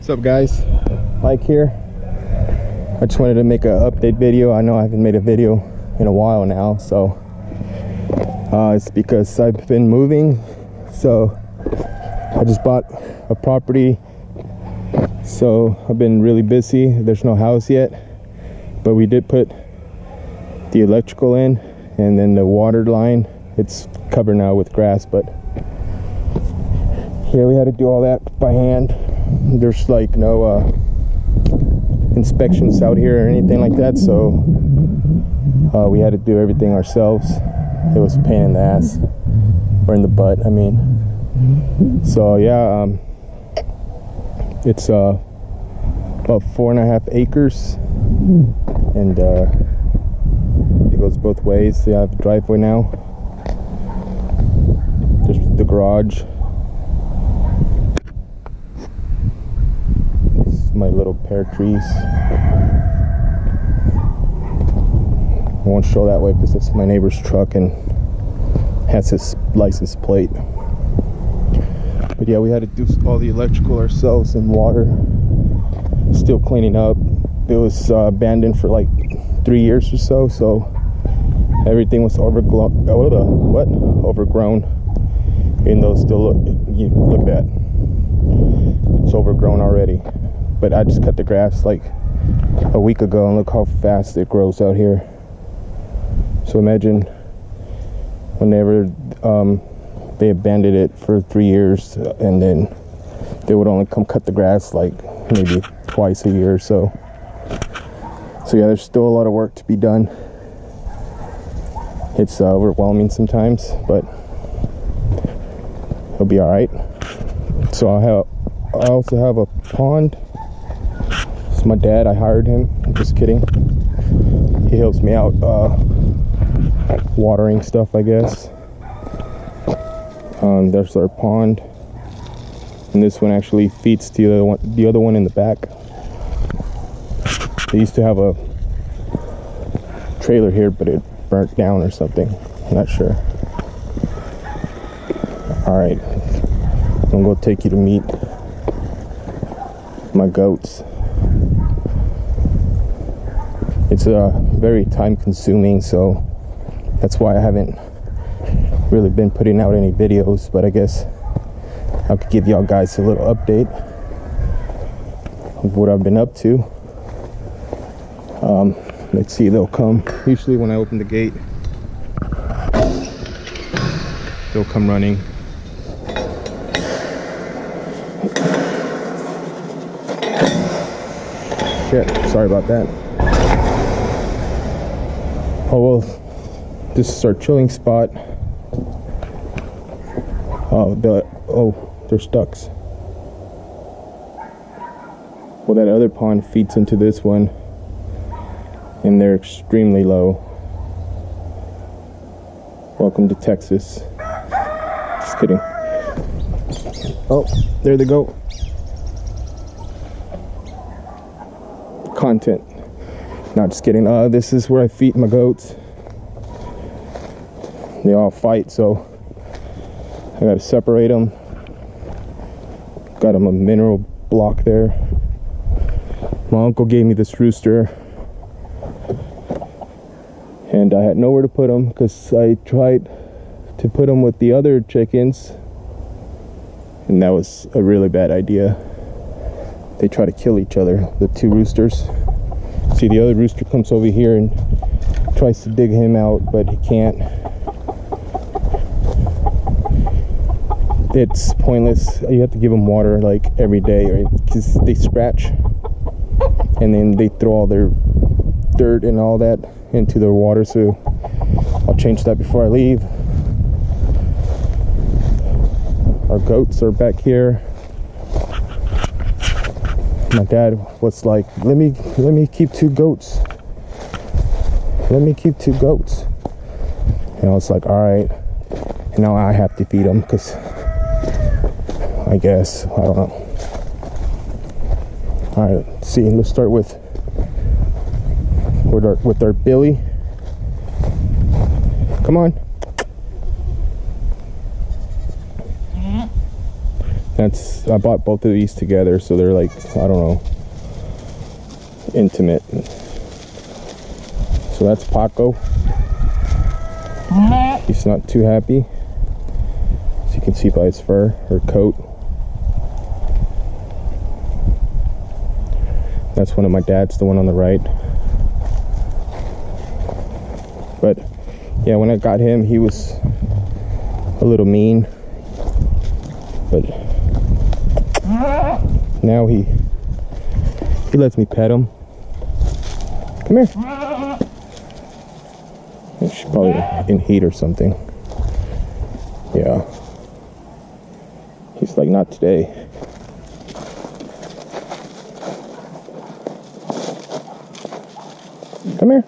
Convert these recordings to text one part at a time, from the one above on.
What's up, guys? Mike here. I just wanted to make an update video. I know I haven't made a video in a while now, so it's because I've been moving. So I just bought a property, so I've been really busy. There's no house yet, but we did put the electrical in, and then the water line, it's covered now with grass, but yeah, we had to do all that by hand. There's like no inspections out here or anything like that, so we had to do everything ourselves. It was a pain in the ass, or in the butt, I mean. So yeah, it's about 4.5 acres, and it goes both ways. They have a driveway now. There's the garage. My little pear trees. I won't show that way because it's my neighbor's truck and has his license plate. But yeah, we had to do all the electrical ourselves and water. Still cleaning up. It was abandoned for like 3 years or so, so everything was overgrown. Even though still look at that, it's overgrown already. But I just cut the grass like a week ago, and look how fast it grows out here. So imagine whenever they abandoned it for 3 years, and then they would only come cut the grass like maybe twice a year or so. So yeah, there's still a lot of work to be done. It's overwhelming sometimes, but it'll be all right. So I also have a pond. It's my dad. I hired him. I'm just kidding. He helps me out watering stuff, I guess. There's our pond, and this one actually feeds the other one in the back. They used to have a trailer here, but it burnt down or something. I'm not sure. All right, I'm gonna take you to meet my goats. It's very time consuming, so that's why I haven't really been putting out any videos, but I guess I could give y'all guys a little update of what I've been up to. Let's see, they'll come. Usually when I open the gate, they'll come running. Shit, sorry about that. Oh well, this is our chilling spot. There's ducks. Well, that other pond feeds into this one, and they're extremely low. Welcome to Texas. Just kidding. Oh, there they go. Content. Not just kidding. This is where I feed my goats. They all fight, so I gotta separate them. Got them a mineral block there. My uncle gave me this rooster, and I had nowhere to put him because I tried to put him with the other chickens, and that was a really bad idea. They try to kill each other, the two roosters. See, the other rooster comes over here and tries to dig him out, but he can't. It's pointless. You have to give them water like every day, right? Because they scratch, and then they throw all their dirt and all that into their water. So I'll change that before I leave. Our goats are back here. My dad was like, let me keep 2 goats. Let me keep 2 goats. And I was like, all right. And now I have to feed them because I guess, I don't know. All right, let's see. Let's start with our Billy. Come on. I bought both of these together, so they're like, I don't know, intimate. So that's Paco. He's not too happy, as you can see by his fur or coat. That's one of my dad's, the one on the right. But yeah, when I got him, he was a little mean, but now he lets me pet him. Come here. She's probably in heat or something. Yeah. He's like, not today. Come here.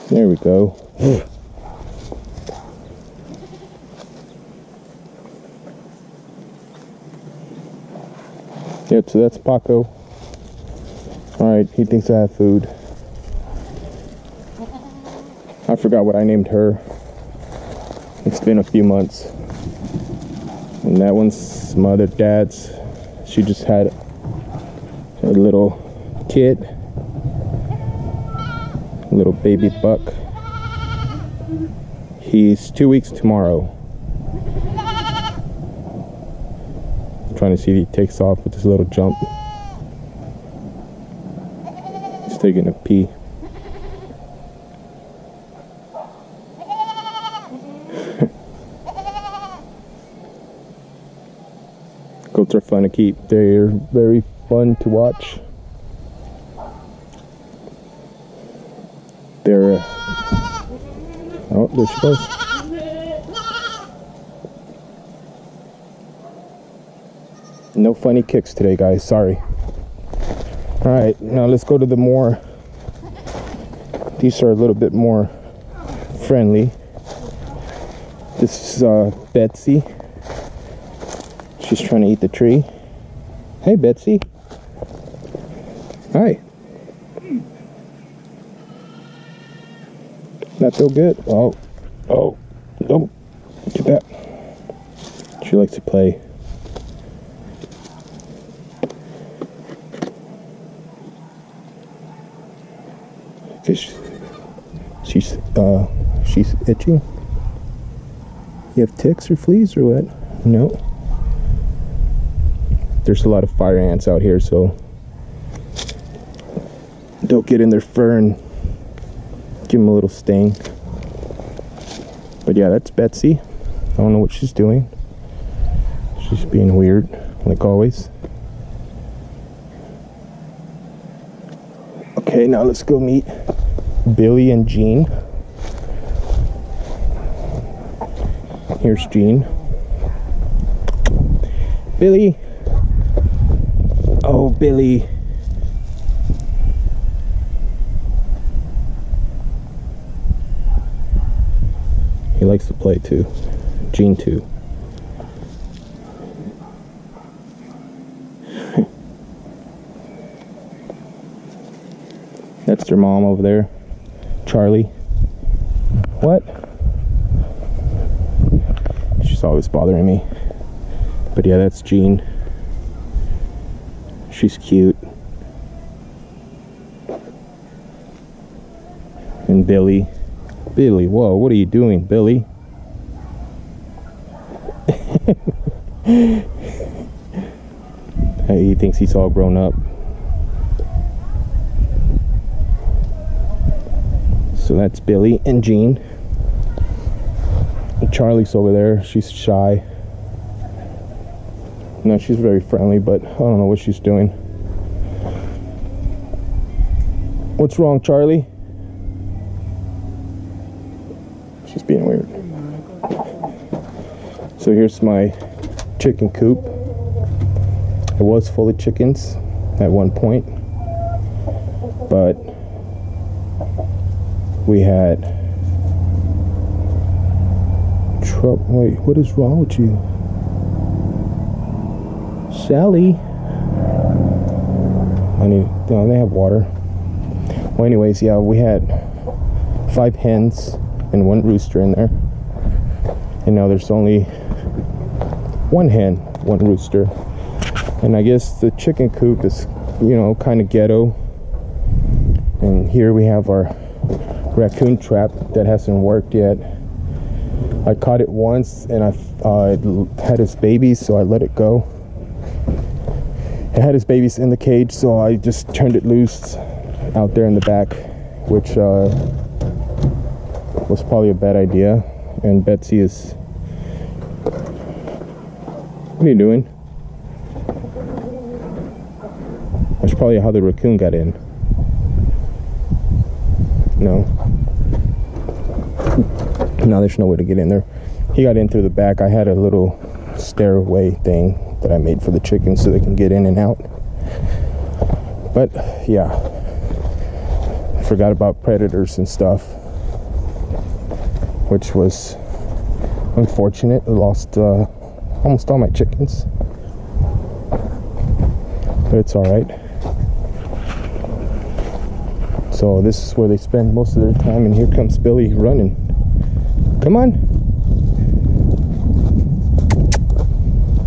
There we go. Yeah, so that's Paco. Alright, he thinks I have food. I forgot what I named her. It's been a few months. And that one's my other dad's. She just had a little kid. A little baby buck. He's 2 weeks tomorrow. I'm trying to see if he takes off with this little jump. He's taking a pee. Goats are fun to keep. They're very fun to watch. They're oh, there she goes. No funny kicks today, guys. Sorry. All right, now let's go to the more. These are a little bit more friendly. This is Betsy. She's trying to eat the tree. Hey, Betsy. Hi. That feel good? Oh, oh, oh, look at that. She likes to play. She's itching. You have ticks or fleas or what? No. There's a lot of fire ants out here, so don't get in their fur and give them a little sting. But yeah, that's Betsy. I don't know what she's doing. She's being weird, like always. Okay, now let's go meet Billy and Jean. Here's Jean. Billy. Oh, Billy. He likes to play too. Jean too. That's their mom over there. Charlie. What? She's always bothering me. But yeah, that's Jean. She's cute. And Billy. Billy, whoa, what are you doing, Billy? He thinks he's all grown up. So that's Billy and Jean. And Charlie's over there. She's shy. No, she's very friendly, but I don't know what she's doing. What's wrong, Charlie? She's being weird. So here's my chicken coop. It was full of chickens at one point, but we had trouble. Wait, what is wrong with you? Sally? They have water. Well, anyways, yeah, we had 5 hens and 1 rooster in there. and now there's only one hen, one rooster. And I guess the chicken coop is, you know, kind of ghetto. And here we have our raccoon trap that hasn't worked yet. I caught it once and it had its babies, so I let it go. It had its babies in the cage, so I just turned it loose out there in the back, which was probably a bad idea. And Betsy is... What are you doing? That's probably how the raccoon got in. No. No, there's no way to get in there. He got in through the back. I had a little stairway thing that I made for the chickens so they can get in and out. But yeah, forgot about predators and stuff, which was unfortunate. I lost almost all my chickens, but it's all right. So this is where they spend most of their time, and here comes Billy running. Come on.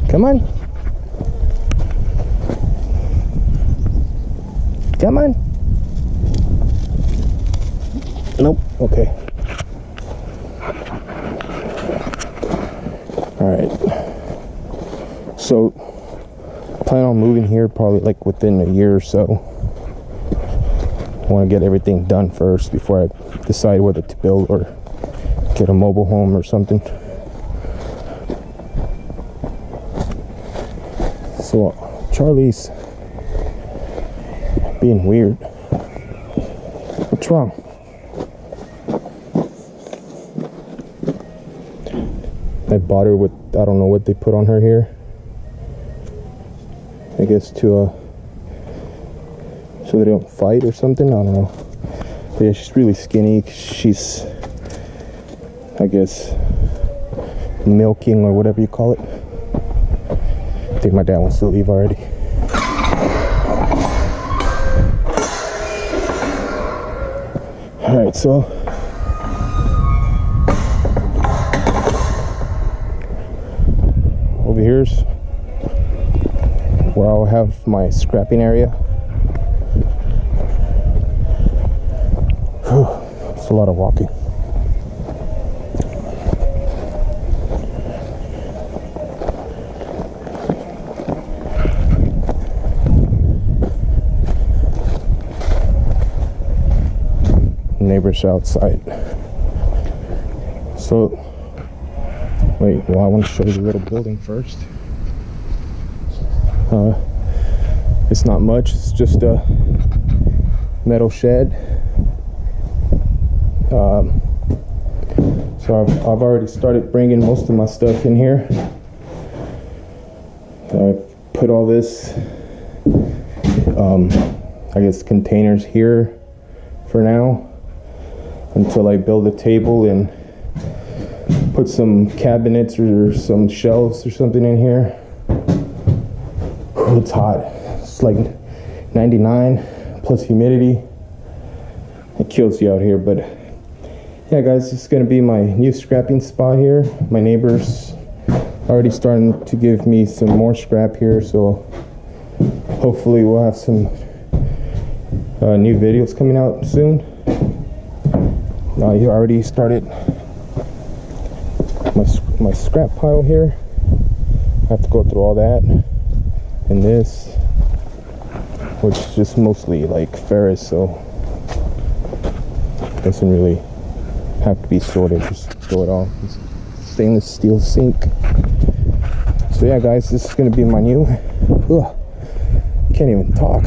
Come on. Come on. Nope. Okay. All right. So plan on moving here probably like within a year or so. I want to get everything done first before I decide whether to build or get a mobile home or something. So Charlie's being weird. What's wrong? I bought her with, I don't know what they put on her here. I guess to so they don't fight or something. I don't know. But yeah, she's really skinny. She's, I guess, milking or whatever you call it. I think my dad wants to leave already. Alright, so over here's where I'll have my scrapping area. Whew, it's a lot of walking. Neighbors outside. So wait, well, I want to show you the little building first. It's not much, it's just a metal shed. So I've already started bringing most of my stuff in here. I put all this I guess containers here for now until I build a table and put some cabinets or some shelves or something in here. It's hot. It's like 99 plus humidity. It kills you out here. But yeah, guys, this is gonna be my new scrapping spot here. My neighbors already starting to give me some more scrap here, so hopefully we'll have some new videos coming out soon. You already started my scrap pile here. I have to go through all that and this, which is just mostly like ferrous, so doesn't really have to be sorted. Just throw it all. It's stainless steel sink. So yeah, guys, this is gonna be my new. Can't even talk.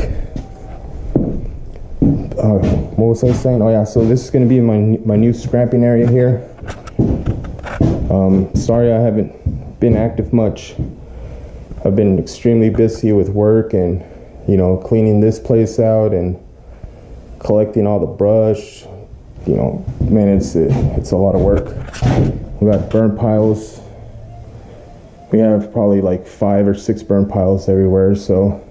What was I saying? Oh yeah, so this is gonna be my new scrapping area here. Sorry I haven't been active much. I've been extremely busy with work and, you know, cleaning this place out and collecting all the brush. You know, man, it's a lot of work. We got burn piles. We have probably like 5 or 6 burn piles everywhere, so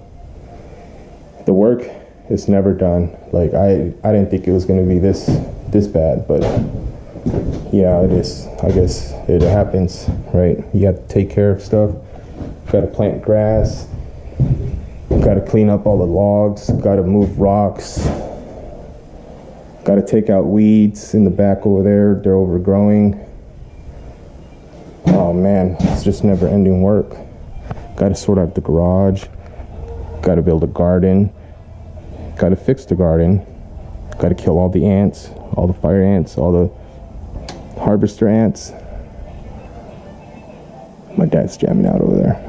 the work is never done. Like I didn't think it was gonna be this bad, but yeah, it is. I guess it happens, right? You have to take care of stuff. Got to plant grass. Got to clean up all the logs. Got to move rocks. Got to take out weeds in the back over there. They're overgrowing. Oh man, it's just never ending work. Got to sort out the garage. Got to build a garden. Got to fix the garden. Got to kill all the ants, all the fire ants, all the harvester ants. My dad's jamming out over there.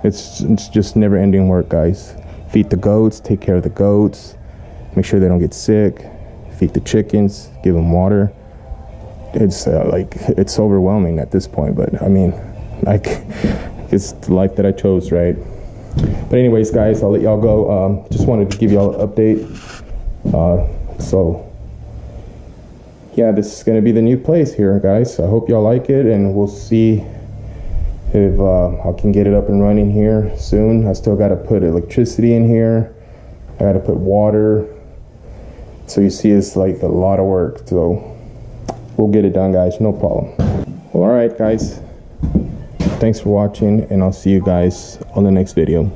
It's just never ending work, guys. Feed the goats, take care of the goats, make sure they don't get sick, feed the chickens, give them water. It's like, it's overwhelming at this point, but I mean, like, it's the life that I chose, right? But anyways, guys, I'll let y'all go. Just wanted to give y'all an update. So yeah, this is gonna be the new place here, guys. I hope y'all like it, and we'll see if I can get it up and running here soon. I still got to put electricity in here. I got to put water. So you see, it's like a lot of work. So we'll get it done, guys. No problem. Well, all right, guys. Thanks for watching, and I'll see you guys on the next video.